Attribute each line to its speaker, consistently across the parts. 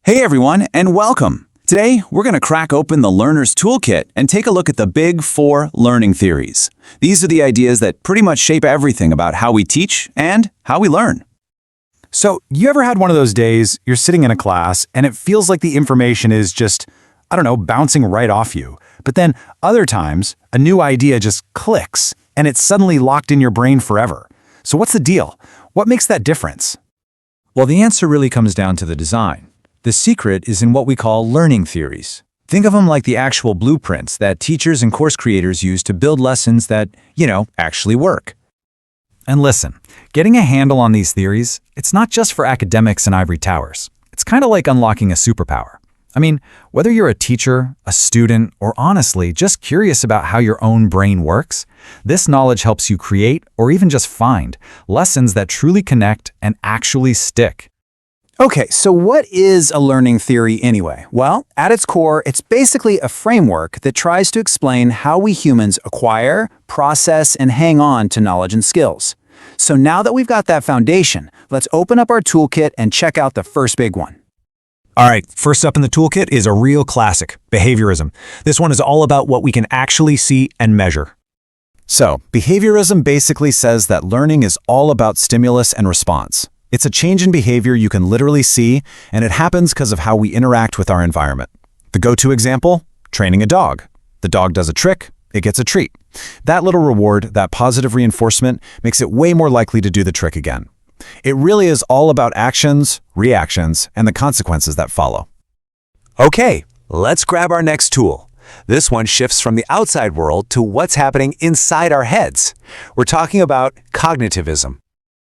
Speaker 1: Hey everyone, and welcome! Today, we're going to crack open the Learner's Toolkit and take a look at the Big Four learning theories. These are the ideas that pretty much shape everything about how we teach and how we learn.
Speaker 2: So, you ever had one of those days you're sitting in a class and it feels like the information is just, bouncing right off you. But then other times, a new idea just clicks and it's suddenly locked in your brain forever. So what's the deal? What makes that difference?
Speaker 3: Well, the answer really comes down to the design. The secret is in what we call learning theories. Think of them like the actual blueprints that teachers and course creators use to build lessons that, actually work. And listen, getting a handle on these theories, it's not just for academics and ivory towers. It's kind of like unlocking a superpower. I mean, whether you're a teacher, a student, or honestly just curious about how your own brain works, this knowledge helps you create, or even just find, lessons that truly connect and actually stick.
Speaker 2: Okay, so what is a learning theory anyway? Well, at its core, it's basically a framework that tries to explain how we humans acquire, process, and hang on to knowledge and skills. So now that we've got that foundation, let's open up our toolkit and check out the first big one.
Speaker 4: All right, first up in the toolkit is a real classic, behaviorism. This one is all about what we can actually see and measure.
Speaker 2: So, behaviorism basically says that learning is all about stimulus and response. It's a change in behavior you can literally see, and it happens because of how we interact with our environment. The go-to example? Training a dog. The dog does a trick, it gets a treat. That little reward, that positive reinforcement, makes it way more likely to do the trick again. It really is all about actions, reactions, and the consequences that follow.
Speaker 5: Okay, let's grab our next tool. This one shifts from the outside world to what's happening inside our heads. We're talking about cognitivism.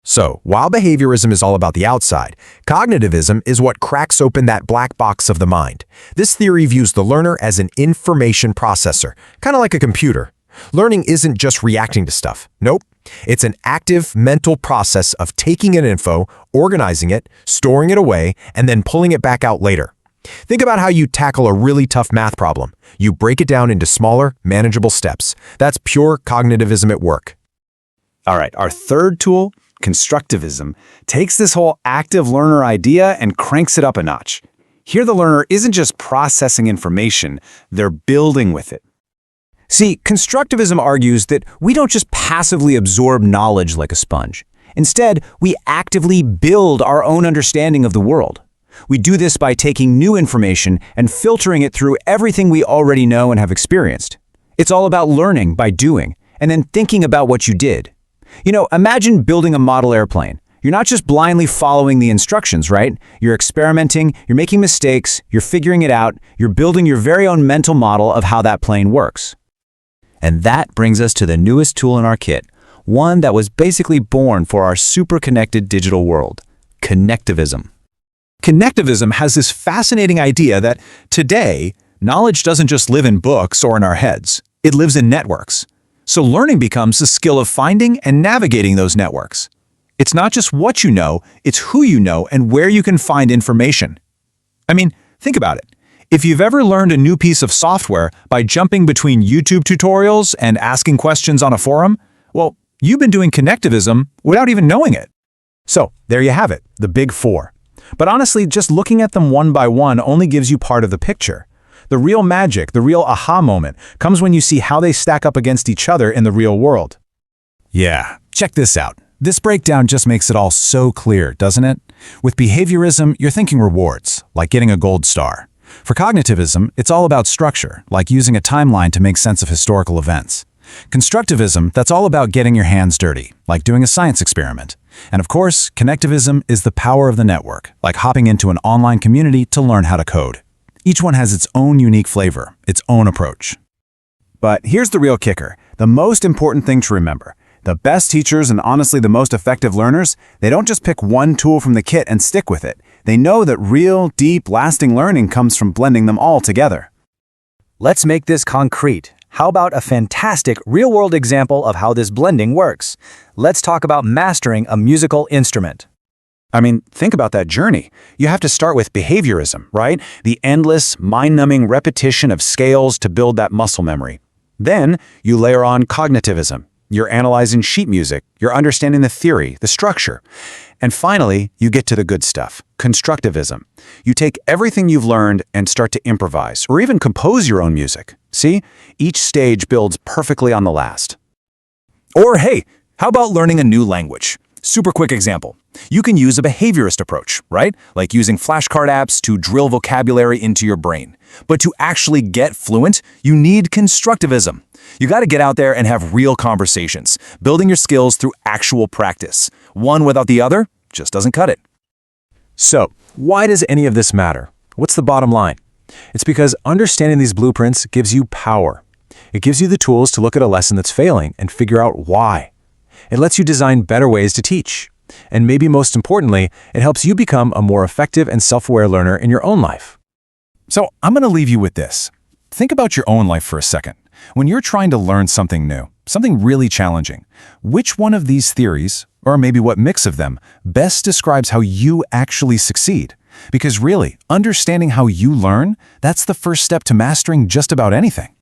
Speaker 4: So, while behaviorism is all about the outside, cognitivism is what cracks open that black box of the mind. This theory views the learner as an information processor, kind of like a computer. Learning isn't just reacting to stuff. Nope. It's an active mental process of taking in info, organizing it, storing it away, and then pulling it back out later. Think about how you tackle a really tough math problem. You break it down into smaller, manageable steps. That's pure cognitivism at work.
Speaker 2: All right, our third tool, constructivism, takes this whole active learner idea and cranks it up a notch. Here the learner isn't just processing information, they're building with it.
Speaker 3: See, constructivism argues that we don't just passively absorb knowledge like a sponge. Instead, we actively build our own understanding of the world. We do this by taking new information and filtering it through everything we already know and have experienced. It's all about learning by doing, and then thinking about what you did. Imagine building a model airplane. You're not just blindly following the instructions, right? You're experimenting, you're making mistakes, you're figuring it out, you're building your very own mental model of how that plane works. And that brings us to the newest tool in our kit, one that was basically born for our super-connected digital world, connectivism.
Speaker 1: Connectivism has this fascinating idea that today, knowledge doesn't just live in books or in our heads. It lives in networks. So learning becomes the skill of finding and navigating those networks. It's not just what you know, it's who you know and where you can find information. I mean, think about it. If you've ever learned a new piece of software by jumping between YouTube tutorials and asking questions on a forum, well, you've been doing connectivism without even knowing it.
Speaker 2: So, there you have it, the big four. But honestly, just looking at them one by one only gives you part of the picture. The real magic, the real aha moment, comes when you see how they stack up against each other in the real world.
Speaker 1: Yeah, check this out. This breakdown just makes it all so clear, doesn't it? With behaviorism, you're thinking rewards, like getting a gold star. For cognitivism, it's all about structure, like using a timeline to make sense of historical events. Constructivism, that's all about getting your hands dirty, like doing a science experiment. And of course, connectivism is the power of the network, like hopping into an online community to learn how to code. Each one has its own unique flavor, its own approach. But here's the real kicker, the most important thing to remember. The best teachers and honestly the most effective learners, they don't just pick one tool from the kit and stick with it. They know that real, deep, lasting learning comes from blending them all together.
Speaker 6: Let's make this concrete. How about a fantastic real-world example of how this blending works? Let's talk about mastering a musical instrument.
Speaker 2: I mean, think about that journey. You have to start with behaviorism, right? The endless, mind-numbing repetition of scales to build that muscle memory. Then, you layer on cognitivism. You're analyzing sheet music. You're understanding the theory, the structure. And finally, you get to the good stuff, constructivism. You take everything you've learned and start to improvise, or even compose your own music. See? Each stage builds perfectly on the last.
Speaker 3: Or hey, how about learning a new language? Super quick example. You can use a behaviorist approach, right? Like using flashcard apps to drill vocabulary into your brain. But to actually get fluent, you need constructivism. You got to get out there and have real conversations, building your skills through actual practice. One without the other just doesn't cut it.
Speaker 1: So, why does any of this matter? What's the bottom line? It's because understanding these blueprints gives you power. It gives you the tools to look at a lesson that's failing and figure out why. It lets you design better ways to teach. And maybe most importantly, it helps you become a more effective and self-aware learner in your own life. So I'm going to leave you with this. Think about your own life for a second. When you're trying to learn something new, something really challenging, which one of these theories, or maybe what mix of them, best describes how you actually succeed? Because really, understanding how you learn, that's the first step to mastering just about anything.